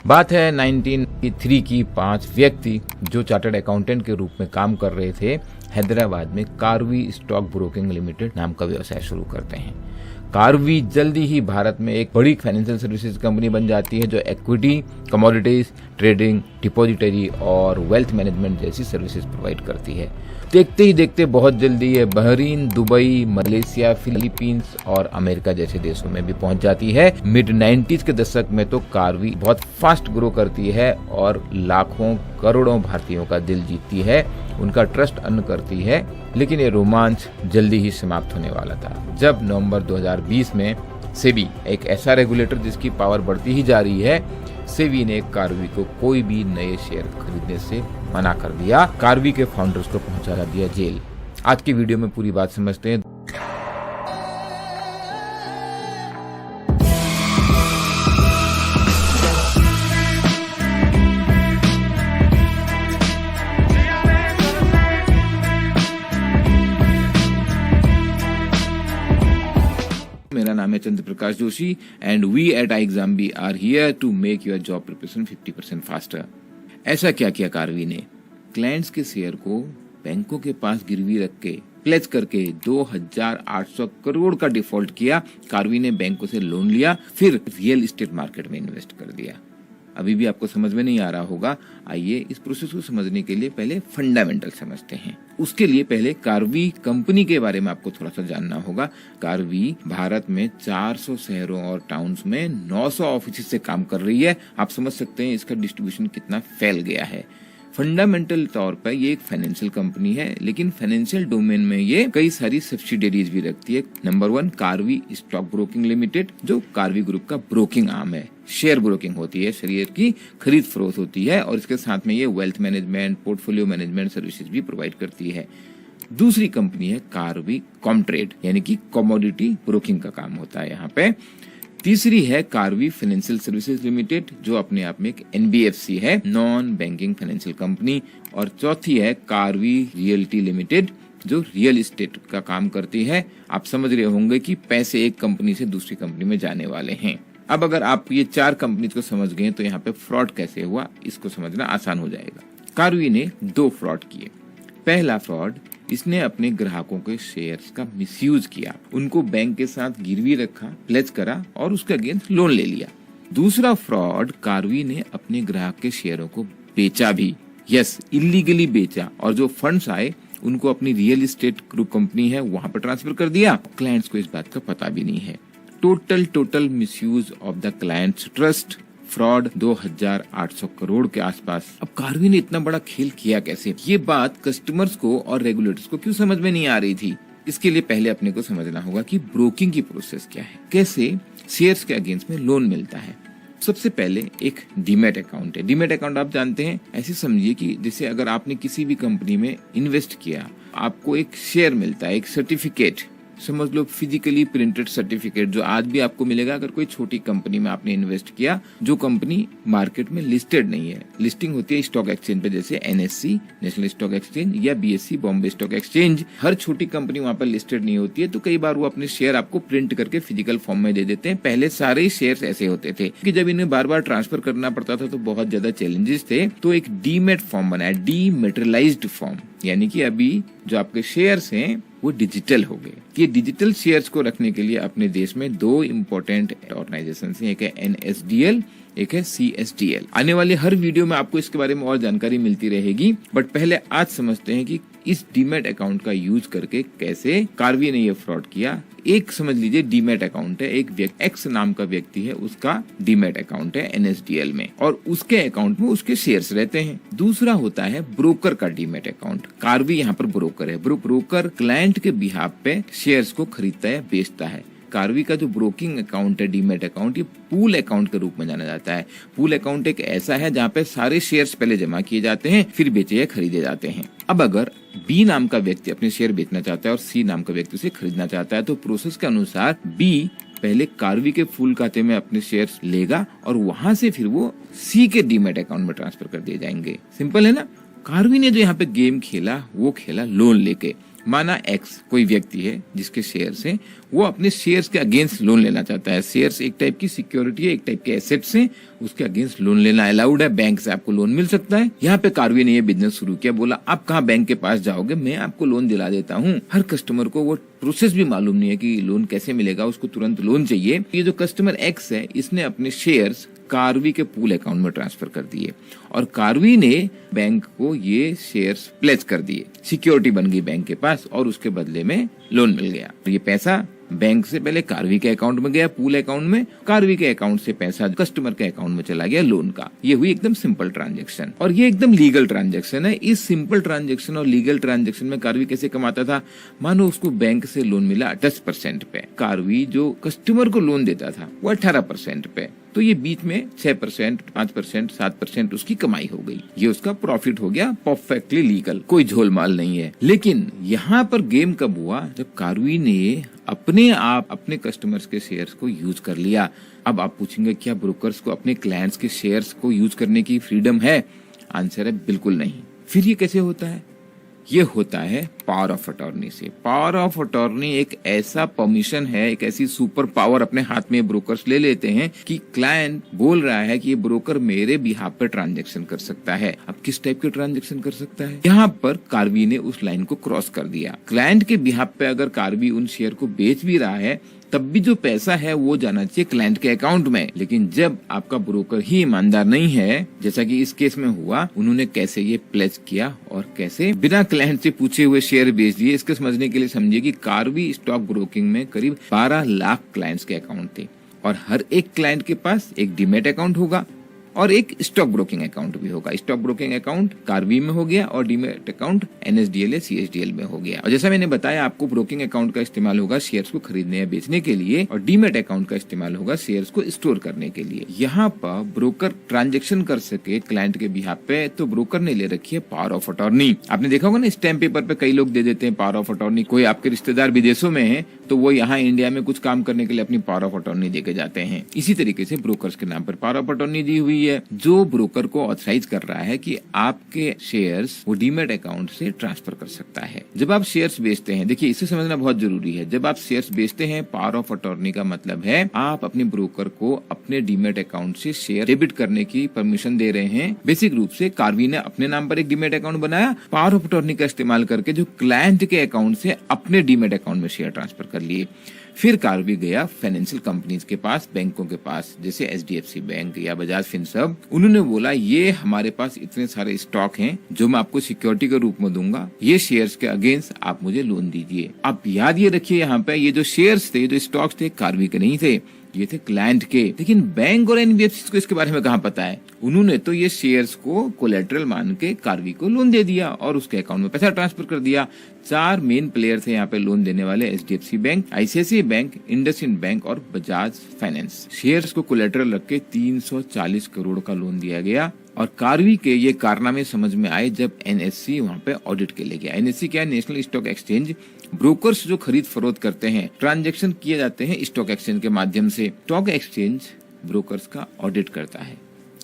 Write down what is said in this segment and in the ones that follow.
बात है 1983 की। 5 व्यक्ति जो चार्टर्ड अकाउंटेंट के रूप में काम कर रहे थे, हैदराबाद में कार्वी स्टॉक ब्रोकिंग लिमिटेड नाम का व्यवसाय शुरू करते हैं। कार्वी जल्दी ही भारत में एक बड़ी फाइनेंशियल सर्विसेज कंपनी बन जाती है जो इक्विटी, कमोडिटीज, ट्रेडिंग, डिपॉजिटरी और वेल्थ मैनेजमेंट जैसी सर्विसेज प्रोवाइड करती है। देखते ही देखते बहुत जल्दी ये बहरीन, दुबई, मलेशिया, फिलीपींस और अमेरिका जैसे देशों में भी पहुंच जाती है। मिड 90s के दशक में तो कार्वी बहुत फास्ट ग्रो करती है और लाखों करोड़ों भारतीयों का दिल जीतती है, उनका ट्रस्ट अर्न करती है। लेकिन ये रोमांच जल्दी ही समाप्त होने वाला था जब नवंबर 2020 में सेबी, एक ऐसा रेगुलेटर जिसकी पावर बढ़ती ही जा रही है, सेबी ने कार्वी को कोई भी नए शेयर खरीदने से मना कर दिया। कार्वी के फाउंडर्स को पहुंचा दिया जेल। आज की वीडियो में पूरी बात समझते हैं। मेरा नाम है Chandra Prakash Joshi and we at iExamBee are here to make your job preparation 50% faster. ऐसा क्या किया कार्वी ने? क्लाइंट्स के शेयर को बैंकों के पास गिरवी रख के प्लेज करके 2800 करोड़ का डिफॉल्ट किया। कार्वी ने बैंकों से लोन लिया, फिर रियल एस्टेट मार्केट में इन्वेस्ट कर दिया। अभी भी आपको समझ में नहीं आ रहा होगा। आइए इस प्रोसेस को समझने के लिए पहले फंडामेंटल समझते हैं। उसके लिए पहले कार्वी कंपनी के बारे में आपको थोड़ा सा जानना होगा। कार्वी भारत में 400 शहरों और टाउन्स में 900 ऑफिस से काम कर रही है। आप समझ सकते हैं इसका डिस्ट्रीब्यूशन कितना फैल गया है। फंडामेंटल तौर पर ये एक फाइनेंशियल कंपनी है, लेकिन फाइनेंशियल डोमेन में ये कई सारी सब्सिडरीज भी रखती है। Number 1 Karvy stock broking limited, जो कार्वी ग्रुप का ब्रोकिंग आर्म है। शेयर ब्रोकिंग होती है, शेयर की खरीद फरोख्त होती है और इसके साथ में ये wealth management, portfolio management services भी प्रोवाइड करती है। दूसरी कंपनी है कार्वी कॉमट्रेड, यानी कि कमोडिटी ब्रोकिंग का काम होता है यहाँ पे। तीसरी है कार्वी फाइनेंशियल सर्विसेज लिमिटेड, जो अपने आप में एक NBFC है, नॉन बैंकिंग फाइनेंशियल कंपनी। और चौथी है कार्वी रियल्टी लिमिटेड, जो रियल एस्टेट का काम करती है। आप समझ रहे होंगे कि पैसे एक कंपनी से दूसरी कंपनी में जाने वाले हैं। अब अगर आप ये 4 कंपनी को समझ गए तो यहाँ पे फ्रॉड कैसे हुआ इसको समझना आसान हो जाएगा। कार्वी ने 2 फ्रॉड किए। पहला फ्रॉड, इसने अपने ग्राहकों के शेयर्स का मिसयूज किया, उनको बैंक के साथ गिरवी रखा, प्लेज करा और उसके अगेंस्ट लोन ले लिया। दूसरा फ्रॉड, कार्वी ने अपने ग्राहक के शेयरों को बेचा भी, यस इलीगली बेचा, और जो फंड्स आए उनको अपनी रियल एस्टेट ग्रुप कंपनी है वहां पर ट्रांसफर कर दिया। क्लाइंट्स को इस बात का पता भी नहीं है। Total misuse of the clients trust, fraud 2800 crore के आसपास। अब कार्वी ने इतना बड़ा खेल किया कैसे? ये बात कस्टमर्स को और रेगुलेटर्स को क्यों समझ में नहीं आ रही थी? इसके लिए पहले अपने को समझना होगा कि ब्रोकिंग की प्रोसेस क्या है, कैसे शेयर्स के अगेंस्ट में लोन मिलता है। सबसे पहले एक डीमैट अकाउंट है। डीमैट अकाउंट आप जानते हैं, ऐसे समझिए कि जैसे अगर आपने किसी भी कंपनी में इन्वेस्ट किया, आपको एक शेयर मिलता है, एक सर्टिफिकेट, समझ लो फिजिकली प्रिंटेड सर्टिफिकेट, जो आज भी आपको मिलेगा अगर कोई छोटी कंपनी में आपने इन्वेस्ट किया, जो कंपनी मार्केट में लिस्टेड नहीं है। लिस्टिंग होती है स्टॉक एक्सचेंज पे, जैसे NSE नेशनल स्टॉक एक्सचेंज या BSE बॉम्बे स्टॉक एक्सचेंज। हर छोटी कंपनी वहाँ पर लिस्टेड नहीं होती है, तो कई बार वो अपने शेयर आपको प्रिंट करके फिजिकल फॉर्म में दे देते हैं। पहले सारे शेयर ऐसे होते थे कि जब इन्हें बार बार ट्रांसफर करना पड़ता था तो बहुत ज्यादा चैलेंजेस थे। तो एक डीमेट फॉर्म बनाया, डीमेटेरियलाइज्ड फॉर्म, यानी कि अभी जो आपके शेयर्स हैं वो डिजिटल हो गए। ये डिजिटल शेयर्स को रखने के लिए अपने देश में 2 इम्पोर्टेंट ऑर्गेनाइजेशन हैं, एक है NSDL, एक है CSDL। आने वाले हर वीडियो में आपको इसके बारे में और जानकारी मिलती रहेगी, बट पहले आज समझते हैं कि इस डीमैट अकाउंट का यूज करके कैसे कार्वी ने ये फ्रॉड किया। एक समझ लीजिए डीमैट अकाउंट है, एक व्यक्ति X नाम का व्यक्ति है, उसका डीमैट अकाउंट है NSDL में और उसके अकाउंट में उसके शेयर्स रहते हैं। दूसरा होता है ब्रोकर का डीमैट अकाउंट। कार्वी यहाँ पर ब्रोकर है। ब्रोकर क्लाइंट के बिहाफ पे शेयर्स को खरीदता है, बेचता है। कार्वी का जो ब्रोकिंग अकाउंट है, डीमैट अकाउंट, ये पूल अकाउंट के रूप में जाना जाता है। पूल अकाउंट एक ऐसा है जहाँ पे सारे शेयर्स पहले जमा किए जाते हैं, फिर बेचे या खरीदे जाते हैं। अब अगर B नाम का व्यक्ति अपने शेयर बेचना चाहता है और C नाम का व्यक्ति उसे खरीदना चाहता है, तो प्रोसेस के अनुसार B पहले कार्वी के फुल खाते में अपने शेयर्स लेगा और वहां से फिर वो C के डीमैट अकाउंट में ट्रांसफर कर दिए जाएंगे। सिंपल है ना? कार्वी ने जो यहाँ पे गेम खेला वो खेला लोन लेके। माना X कोई व्यक्ति है जिसके शेयर्स हैं, वो अपने शेयर्स के अगेंस्ट लोन लेना चाहता है। शेयर्स एक टाइप की सिक्योरिटी है, एक टाइप के एसेट्स हैं, उसके अगेंस्ट लोन लेना अलाउड है, बैंक से आपको लोन मिल सकता है। यहाँ पे कार्वी ने ये बिजनेस शुरू किया, बोला आप कहाँ बैंक के पास जाओगे, मैं आपको लोन दिला देता हूँ। हर कस्टमर को वो प्रोसेस भी मालूम नहीं है कि लोन कैसे मिलेगा, उसको तुरंत लोन चाहिए। ये जो कस्टमर एक्स है, इसने अपने शेयर्स कार्वी के पूल अकाउंट में ट्रांसफर कर दिए और कार्वी ने बैंक को ये शेयर्स प्लेज कर दिए, सिक्योरिटी बन गई बैंक के पास और उसके बदले में लोन मिल गया। ये पैसा बैंक से पहले कार्वी के अकाउंट में गया, पूल अकाउंट में, कार्वी के अकाउंट से पैसा कस्टमर के अकाउंट में चला गया लोन का। ये हुई एकदम सिंपल ट्रांजैक्शन और ये एकदम लीगल ट्रांजैक्शन है। इस सिंपल ट्रांजैक्शन और लीगल ट्रांजैक्शन में कार्वी कैसे कमाता था, मानो उसको बैंक से लोन मिला 10% पे, कार्वी जो कस्टमर को लोन देता था वो 18% पे, तो ये बीच में 6%, 5%, 7% उसकी कमाई हो गई। ये उसका प्रॉफिट हो गया, परफेक्टली लीगल, कोई झोलमाल नहीं है। लेकिन यहाँ पर गेम कब हुआ, जब कार्वी ने अपने आप अपने कस्टमर्स के शेयर्स को यूज कर लिया। अब आप पूछेंगे क्या ब्रोकर्स को अपने क्लाइंट्स के शेयर्स को यूज करने की फ्रीडम है? आंसर है बिल्कुल नहीं। फिर ये कैसे होता है? ये होता है पावर ऑफ अटॉर्नी से। पावर ऑफ अटॉर्नी एक ऐसा परमिशन है, एक ऐसी सुपर पावर अपने हाथ में ब्रोकर्स ले लेते हैं कि क्लाइंट बोल रहा है कि ये ब्रोकर मेरे बिहाफ पे ट्रांजैक्शन कर सकता है। अब किस टाइप के ट्रांजैक्शन कर सकता है? यहाँ पर कार्वी ने उस लाइन को क्रॉस कर दिया। क्लाइंट के बिहाफ पे अगर कार्वी उन शेयर को बेच भी रहा है, तब भी जो पैसा है वो जाना चाहिए क्लाइंट के अकाउंट में। लेकिन जब आपका ब्रोकर ही ईमानदार नहीं है, जैसा कि इस केस में हुआ, उन्होंने कैसे ये प्लेज किया और कैसे बिना क्लाइंट से पूछे हुए शेयर बेच दिए। इसके समझने के लिए समझिए कि कार्वी स्टॉक ब्रोकिंग में करीब 12 लाख क्लाइंट्स के अकाउंट थे और हर एक क्लाइंट के पास एक डीमेट अकाउंट होगा और एक स्टॉक ब्रोकिंग अकाउंट भी होगा। स्टॉक ब्रोकिंग अकाउंट कार्वी में हो गया और डीमेट अकाउंट NSDL या CSDL में हो गया। और जैसा मैंने बताया आपको, ब्रोकिंग अकाउंट का इस्तेमाल होगा शेयर्स को खरीदने या बेचने के लिए और डीमेट अकाउंट का इस्तेमाल होगा शेयर्स को स्टोर करने के लिए। यहाँ पर ब्रोकर ट्रांजेक्शन कर सके क्लाइंट के बिहाफ पे, तो ब्रोकर ने ले रखी है पावर ऑफ अटॉर्नी। आपने देखा होगा ना, स्टैम्प पेपर पे कई लोग दे देते हैं पावर ऑफ अटॉर्नी। कोई आपके रिश्तेदार विदेशों में है तो वो यहाँ इंडिया में कुछ काम करने के लिए अपनी पावर ऑफ अटॉर्नी दे के जाते हैं। इसी तरीके से ब्रोकर्स के नाम पर पावर ऑफ अटॉर्नी दी हुई है, जो ब्रोकर को ऑथराइज कर रहा है कि आपके शेयर्स वो डीमेट अकाउंट से ट्रांसफर कर सकता है। जब आप शेयर्स बेचते हैं, देखिए इसे समझना बहुत जरूरी है, जब आप शेयर्स बेचते हैं, पावर ऑफ अटॉर्नी का मतलब है आप अपने ब्रोकर को अपने डीमेट अकाउंट से शेयर डेबिट करने की परमिशन दे रहे हैं। बेसिक रूप से कार्वी ने अपने नाम पर एक डीमेट अकाउंट बनाया, पावर ऑफ अटॉर्नी का इस्तेमाल करके जो क्लाइंट के अकाउंट से अपने डीमेट अकाउंट में शेयर ट्रांसफर कर लिए। फिर कार्वी गया फाइनेंशियल कंपनीज के पास, बैंकों के पास, जैसे HDFC बैंक या बजाज फिनसर्व। उन्होंने बोला ये हमारे पास इतने सारे स्टॉक हैं जो मैं आपको सिक्योरिटी के रूप में दूंगा, ये शेयर्स के अगेंस्ट आप मुझे लोन दीजिए। आप याद ये रखिए, यहाँ पे ये जो शेयर्स थे, जो स्टॉक्स थे, कार्वी के नहीं थे, ये थे क्लाइंट के। लेकिन बैंक और NBFC को इसके बारे में कहाँ पता है? उन्होंने तो ये शेयर्स को कोलेटरल मान के कार्वी को लोन दे दिया और उसके अकाउंट में पैसा ट्रांसफर कर दिया। 4 मेन प्लेयर थे यहाँ पे लोन देने वाले, HDFC bank, ICICI bank, IndusInd bank और बजाज फाइनेंस। शेयर्स को कोलेटरल रख के 340 करोड़ का लोन दिया गया और कार्वी के ये कारनामे समझ में आए जब NSE वहाँ पे ऑडिट के लिए गया। NSE क्या है? National stock exchange. ब्रोकर्स जो खरीद फरोख्त करते हैं, ट्रांजैक्शन किए जाते हैं स्टॉक एक्सचेंज के माध्यम से। स्टॉक एक्सचेंज ब्रोकर्स का ऑडिट करता है।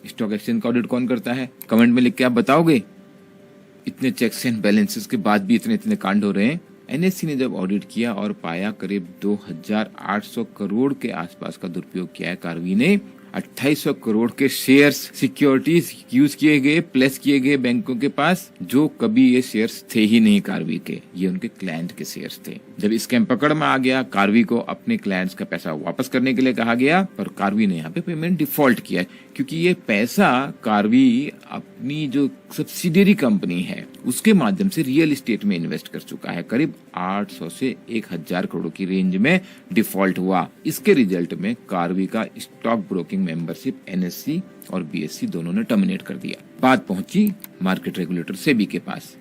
स्टॉक एक्सचेंज का ऑडिट कौन करता है? कमेंट में लिख के आप बताओगे। इतने चेक्स एंड बैलेंसेस के बाद भी इतने कांड हो रहे हैं। NSE ने जब ऑडिट किया और पाया करीब 2800 करोड़ के आसपास का दुरुपयोग किया है कार्वी ने। 2800 करोड़ के शेयर्स, सिक्योरिटीज यूज किए गए, प्लेस किए गए बैंकों के पास, जो कभी ये शेयर्स थे ही नहीं कार्वी के, ये उनके क्लाइंट के शेयर्स थे। जब स्कैम पकड़ में आ गया, कार्वी को अपने क्लाइंट्स का पैसा वापस करने के लिए कहा गया, पर कार्वी ने यहाँ पे पेमेंट डिफॉल्ट किया, क्योंकि ये पैसा कार्वी अपनी जो सब्सिडियरी कंपनी है उसके माध्यम से रियल एस्टेट में इन्वेस्ट कर चुका है। करीब 800 से 1000 करोड़ की रेंज में डिफॉल्ट हुआ। इसके रिजल्ट में कार्वी का स्टॉक ब्रोकिंग मेंबरशिप NSE और BSE दोनों ने टर्मिनेट कर दिया। बात पहुंची मार्केट रेगुलेटर सेबी के पास।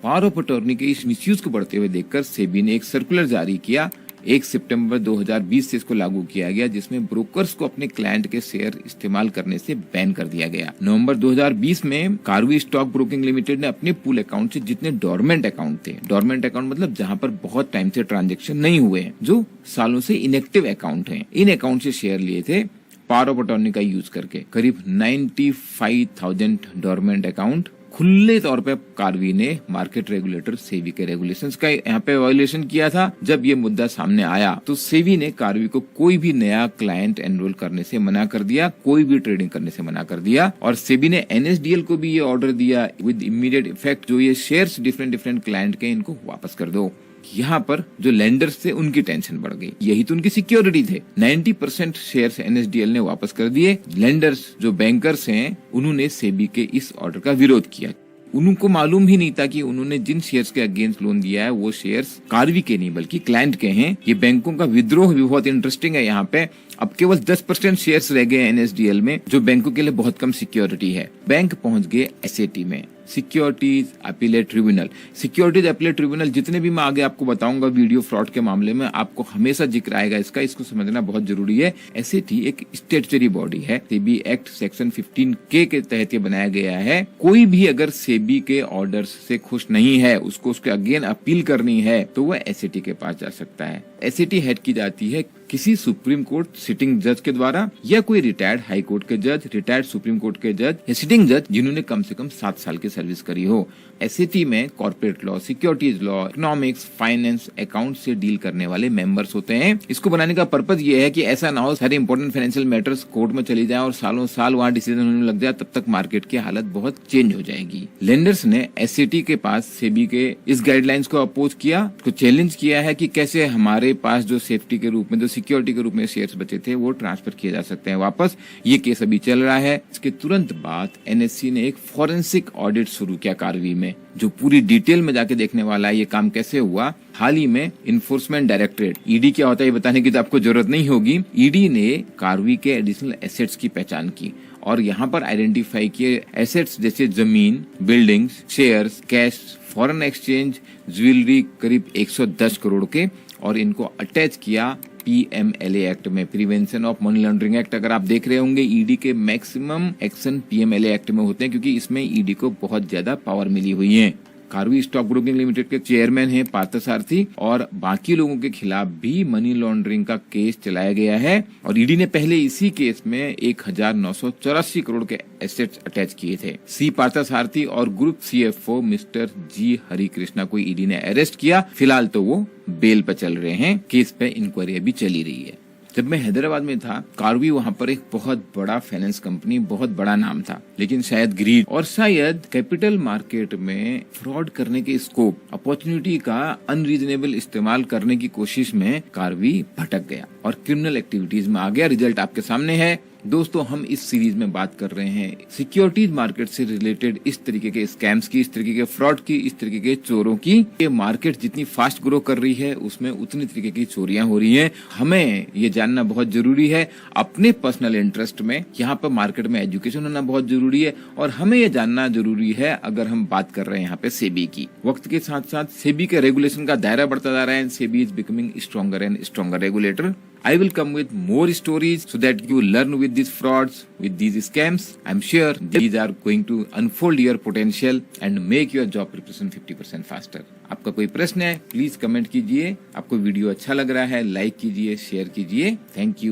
पावर ऑफ अटॉर्नी के इस मिसयूज को बढ़ते हुए देखकर सेबी ने एक सर्कुलर जारी किया। 1 सितंबर 2020 से इसको लागू किया गया, जिसमें ब्रोकर्स को अपने क्लाइंट के शेयर इस्तेमाल करने से बैन कर दिया गया। नवंबर 2020 में कार्वी स्टॉक ब्रोकिंग लिमिटेड ने अपने पूल अकाउंट से जितने डोरमेंट अकाउंट थे, डोरमेंट अकाउंट मतलब जहां पर बहुत टाइम से ट्रांजैक्शन नहीं हुए हैं, जो सालों से इनएक्टिव अकाउंट हैं, इन अकाउंट से शेयर लिए थे पावर ऑफ अटॉर्नी का यूज करके। करीब 95,000 डोरमेंट अकाउंट खुले तौर पे कार्वी ने मार्केट रेगुलेटर सेबी के रेगुलेशंस का यहाँ पे वायोलेशन किया था। जब ये मुद्दा सामने आया तो सेबी ने कार्वी को कोई भी नया क्लाइंट एनरोल करने से मना कर दिया, कोई भी ट्रेडिंग करने से मना कर दिया, और सेबी ने एनएसडीएल को भी ये ऑर्डर दिया विद इमीडिएट इफेक्ट, जो ये शेयर्स डिफरेंट क्लाइंट के इनको वापस कर दो। यहाँ पर जो लेंडर्स थे उनकी टेंशन बढ़ गई, यही तो उनकी सिक्योरिटी थे। 90% शेयर्स एनएसडीएल ने वापस कर दिए। लेंडर्स जो बैंकर्स हैं उन्होंने सेबी के इस ऑर्डर का विरोध किया। उनको मालूम ही नहीं था कि उन्होंने जिन शेयर्स के अगेंस्ट लोन दिया है वो शेयर्स कार्वी के नहीं बल्कि क्लाइंट के हैं। ये बैंकों का विद्रोह भी बहुत इंटरेस्टिंग है। यहाँ पे अब केवल 10% शेयर्स रह गए एनएसडीएल में, जो बैंकों के लिए बहुत कम सिक्योरिटी है। बैंक पहुंच गए एसएटी में, securities appellate tribunal. Securities appellate tribunal जितने भी मैं आगे आपको बताऊंगा वीडियो फ्रॉड के मामले में, आपको हमेशा जिक्र आएगा इसका, इसको समझना बहुत जरूरी है। एसएटी एक स्टैट्यूटरी बॉडी है, सेबी एक्ट सेक्शन 15K के तहत ये बनाया गया है। कोई भी अगर सेबी के ऑर्डर से खुश नहीं है, उसको उसके अगेन अपील करनी है, तो वह एसएटी के पास जा सकता है। एसएटी हेड की जाती है किसी सुप्रीम कोर्ट सिटिंग जज के द्वारा, या कोई रिटायर्ड हाई कोर्ट के जज, रिटायर्ड सुप्रीम कोर्ट के जज या सिटिंग जज जिन्होंने कम से कम 7 साल की सर्विस करी हो। एसएटी में corporate law, securities law, economics, finance, account से डील करने वाले मेंबर्स होते हैं। इसको बनाने का पर्पज ये है कि ऐसा ना हो सारे इंपॉर्टेंट फाइनेंशियल मैटर्स कोर्ट में चली जाए और सालों साल वहाँ डिसीजन होने लग जाए, तब तक मार्केट की हालत बहुत चेंज हो जाएगी। लेंडर्स ने एसएटी के पास सेबी के इस गाइडलाइंस को अपोज किया, उसको चैलेंज किया है कि कैसे हमारे पास जो सेफ्टी के रूप में, जो सिक्योरिटी के रूप में शेयर्स बचे थे वो ट्रांसफर किए जा सकते हैं वापस। ये केस अभी चल रहा है। इसके तुरंत बाद एनएससी ने एक फॉरेंसिक ऑडिट शुरू किया कार्वी में, जो पूरी डिटेल में जाके देखने वाला है ये काम कैसे हुआ। हाल ही में इन्फोर्समेंट डायरेक्टरेट, ईडी क्या होता है ये बताने की तो आपको जरूरत नहीं होगी, ईडी ने कार्वी के एडिशनल एसेट्स की पहचान की और यहाँ पर आइडेंटिफाई किए एसेट्स जैसे जमीन, buildings, shares, cash, foreign exchange, jewellery करीब 110 करोड़ के, और इनको अटैच किया पीएमएलए एक्ट में, prevention of money laundering act. अगर आप देख रहे होंगे ईडी के मैक्सिमम एक्शन पीएमएलए एक्ट में होते हैं, क्योंकि इसमें ईडी को बहुत ज्यादा पावर मिली हुई है। कार्वी स्टॉक ब्रोकिंग लिमिटेड के चेयरमैन हैं पार्थसारथी, और बाकी लोगों के खिलाफ भी मनी लॉन्ड्रिंग का केस चलाया गया है, और ईडी ने पहले इसी केस में 1984 करोड़ के एसेट्स अटैच किए थे। सी पार्थसारथी और ग्रुप सीएफओ मिस्टर जी हरिकृष्णा को ईडी ने अरेस्ट किया। फिलहाल तो वो बेल पर चल रहे हैं, केस पे इंक्वायरी अभी चली रही है। जब मैं हैदराबाद में था, कार्वी वहाँ पर एक बहुत बड़ा फाइनेंस कंपनी, बहुत बड़ा नाम था, लेकिन शायद ग्रीड और शायद कैपिटल मार्केट में फ्रॉड करने के स्कोप, अपॉर्चुनिटी का अनरीजनेबल इस्तेमाल करने की कोशिश में कार्वी भटक गया और क्रिमिनल एक्टिविटीज में आ गया। रिजल्ट आपके सामने है। दोस्तों, हम इस सीरीज में बात कर रहे हैं सिक्योरिटीज मार्केट से रिलेटेड इस तरीके के स्कैम्स की, इस तरीके के फ्रॉड की, इस तरीके के चोरों की। ये मार्केट जितनी फास्ट ग्रो कर रही है उसमें उतनी तरीके की चोरियां हो रही हैं। हमें ये जानना बहुत जरूरी है अपने पर्सनल इंटरेस्ट में। यहाँ पर मार्केट में एजुकेशन होना बहुत जरूरी है, और हमें ये जानना जरूरी है अगर हम बात कर रहे हैं यहाँ पे सेबी की। वक्त के साथ साथ सेबी के रेगुलेशन का दायरा बढ़ता जा रहा है। SEBI is becoming stronger and stronger regulator. I will come with more stories so that you learn with these frauds, with these scams. I'm sure these are going to unfold your potential and make your job preparation 50% faster. आपका कोई प्रश्न है please comment कीजिए। आपको video अच्छा लग रहा है लाइक कीजिए, शेयर कीजिए। Thank you.